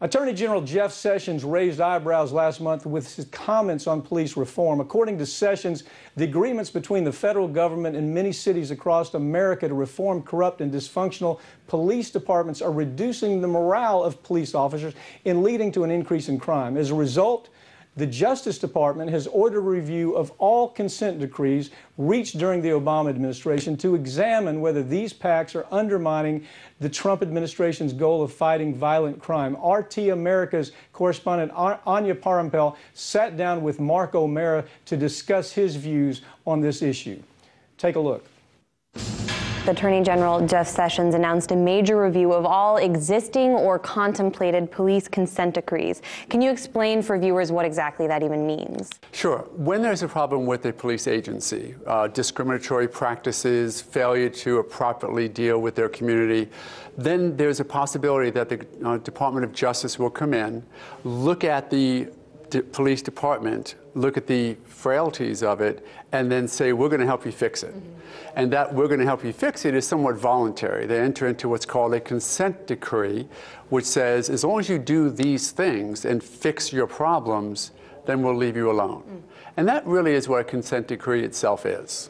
Attorney General Jeff Sessions raised eyebrows last month with his comments on police reform. According to Sessions, the agreements between the federal government and many cities across America to reform corrupt and dysfunctional police departments are reducing the morale of police officers and leading to an increase in crime. As a result, the Justice Department has ordered a review of all consent decrees reached during the Obama administration to examine whether these pacts are undermining the Trump administration's goal of fighting violent crime. RT America's correspondent Anya Parampil sat down with Mark O'Mara to discuss his views on this issue. Take a look. Attorney General Jeff Sessions announced a major review of all existing or contemplated police consent decrees. Can you explain for viewers what exactly that even means? Sure. When there's a problem with a police agency, discriminatory practices, failure to appropriately deal with their community, then there's a possibility that the Department of Justice will come in, look at the police department, look at the frailties of it, and then say, we're going to help you fix it. And that we're going to help you fix it is somewhat voluntary. They enter into what's called a consent decree, which says, as long as you do these things and fix your problems, then we'll leave you alone. And that really is what a consent decree itself is.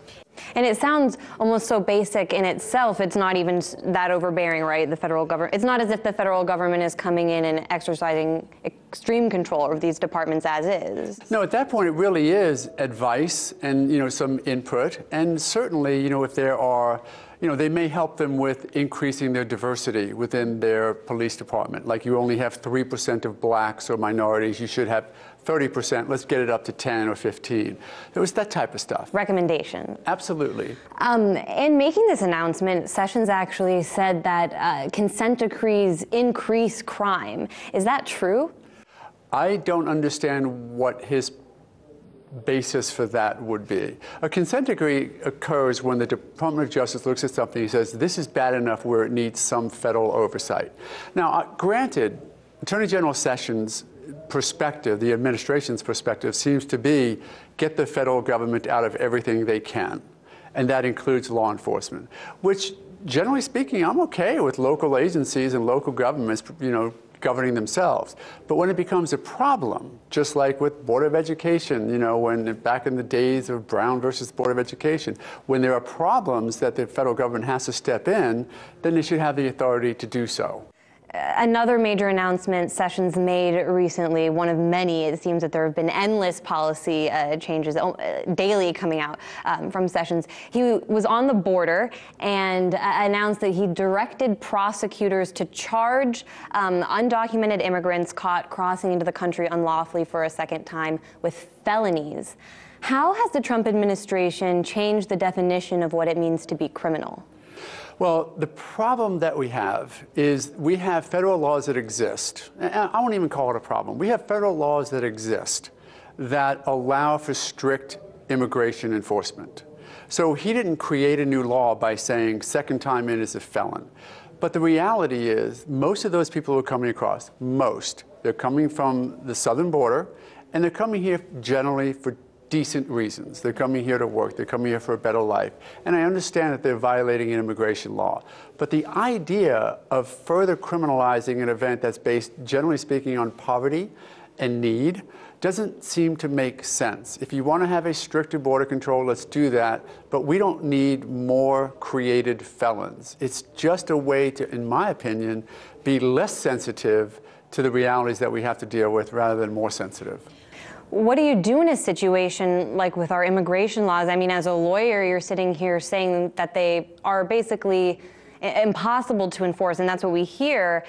And it sounds almost so basic in itself, it's not even that overbearing, right? The federal government, it's not as if the federal government is coming in and exercising extreme control over these departments as is. No, at that point, it really is advice and, some input. And certainly, if there are, they may help them with increasing their diversity within their police department. Like you only have 3% of blacks or minorities, you should have 30%, let's get it up to 10 or 15. There was that type of stuff. Recommendation. Absolutely. In making this announcement, Sessions actually said that consent decrees increase crime. Is that true? I don't understand what his basis for that would be. A consent decree occurs when the Department of Justice looks at something and says, this is bad enough where it needs some federal oversight. Now, granted, Attorney General Sessions' perspective, the administration's perspective, seems to be get the federal government out of everything they can. And that includes law enforcement, which, generally speaking, I'm okay with local agencies and local governments, governing themselves. But when it becomes a problem, just like with Board of Education, when back in the days of Brown versus Board of Education, when there are problems that the federal government has to step in, then they should have the authority to do so. Another major announcement Sessions made recently, one of many, it seems that there have been endless policy changes daily coming out from Sessions. He was on the border and announced that he directed prosecutors to charge undocumented immigrants caught crossing into the country unlawfully for a second time with felonies. How has the Trump administration changed the definition of what it means to be criminal? Well, the problem that we have is we have federal laws that exist. And I won't even call it a problem. We have federal laws that exist that allow for strict immigration enforcement. So he didn't create a new law by saying second time in is a felon. But the reality is most of those people who are coming across, they're coming from the southern border, and they're coming here generally for decent reasons. They're coming here to work. They're coming here for a better life. And I understand that they're violating an immigration law. But the idea of further criminalizing an event that's based, generally speaking, on poverty and need doesn't seem to make sense. If you want to have a stricter border control, let's do that. But we don't need more created felons. It's just a way to, in my opinion, be less sensitive to the realities that we have to deal with rather than more sensitive. What do you do in a situation like with our immigration laws? I mean, as a lawyer, you're sitting here saying that they are basically impossible to enforce, and that's what we hear.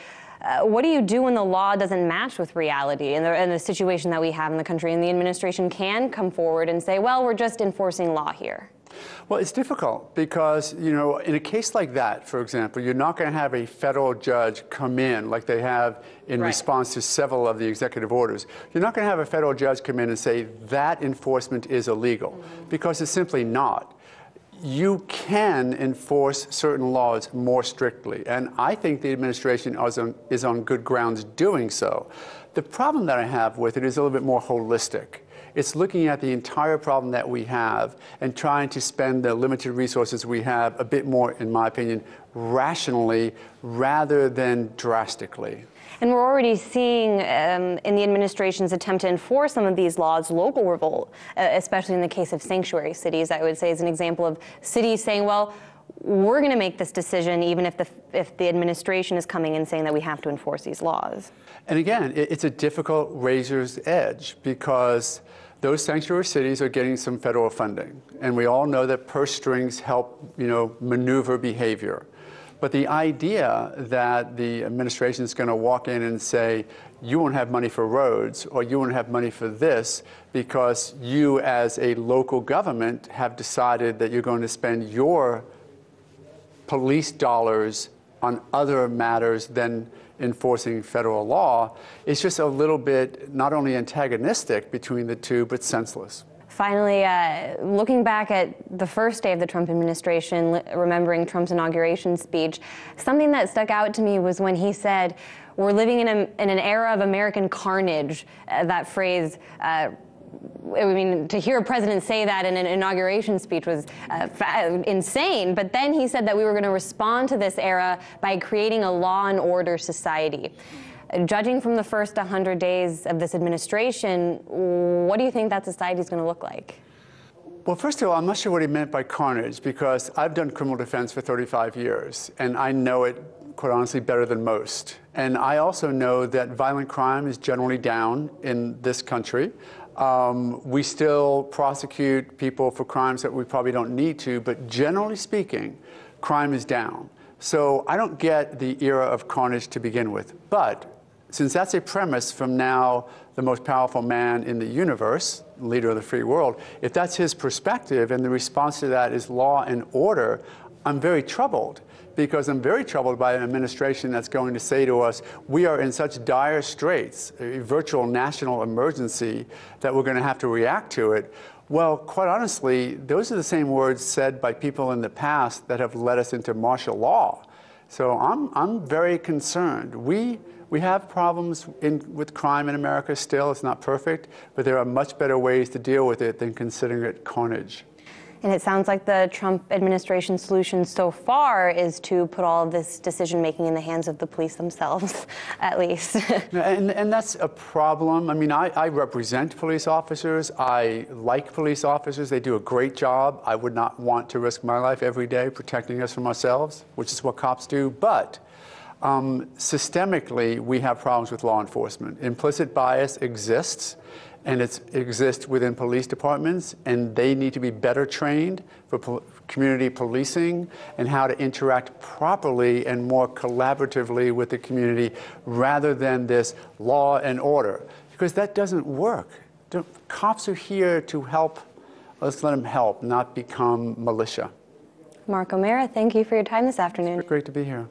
What do you do when the law doesn't match with reality and the situation that we have in the country, and the administration can come forward and say, well, we're just enforcing law here? Well, it's difficult because, in a case like that, for example, you're not going to have a federal judge come in like they have in response to several of the executive orders. You're not going to have a federal judge come in and say that enforcement is illegal, because it's simply not. You can enforce certain laws more strictly, and I think the administration is on good grounds doing so. The problem that I have with it is a little bit more holistic. It's looking at the entire problem that we have and trying to spend the limited resources we have a bit more, in my opinion, rationally rather than drastically. And we're already seeing in the administration's attempt to enforce some of these laws, local revolt, especially in the case of sanctuary cities, I would say is an example of cities saying, well, we're going to make this decision even if the administration is coming in saying that we have to enforce these laws. And again, it's a difficult razor's edge because those sanctuary cities are getting some federal funding. And we all know that purse strings help, maneuver behavior. But the idea that the administration is going to walk in and say, you won't have money for roads or you won't have money for this because you as a local government have decided that you're going to spend your police dollars on other matters than enforcing federal law, is just a little bit not only antagonistic between the two, but senseless. Finally, looking back at the first day of the Trump administration, remembering Trump's inauguration speech, something that stuck out to me was when he said, we're living in an era of American carnage. That phrase, I mean, to hear a president say that in an inauguration speech was insane. But then he said that we were going to respond to this era by creating a law and order society. Judging from the first 100 days of this administration, what do you think that society is going to look like? Well, first of all, I'm not sure what he meant by carnage because I've done criminal defense for 35 years, and I know it, quite honestly, better than most. And I also know that violent crime is generally down in this country. We still prosecute people for crimes that we probably don't need to, but generally speaking, crime is down. So I don't get the era of carnage to begin with. But since that's a premise from now the most powerful man in the universe, leader of the free world, if that's his perspective and the response to that is law and order, I'm very troubled. Because I'm very troubled by an administration that's going to say to us, we are in such dire straits, a virtual national emergency, that we're going to have to react to it. Well, quite honestly, those are the same words said by people in the past that have led us into martial law. So I'm very concerned. We have problems with crime in America still. It's not perfect, but there are much better ways to deal with it than considering it carnage. And it sounds like the Trump administration solution so far is to put all of this decision-making in the hands of the police themselves, at least. And that's a problem. I mean, I represent police officers. I like police officers. They do a great job. I would not want to risk my life every day protecting us from ourselves, which is what cops do. But systemically, we have problems with law enforcement. Implicit bias exists. And it exists within police departments, and they need to be better trained for community policing and how to interact properly and more collaboratively with the community rather than this law and order, because that doesn't work. Cops are here to help. Let's let them help, not become militia. Mark O'Mara, thank you for your time this afternoon. It's great to be here.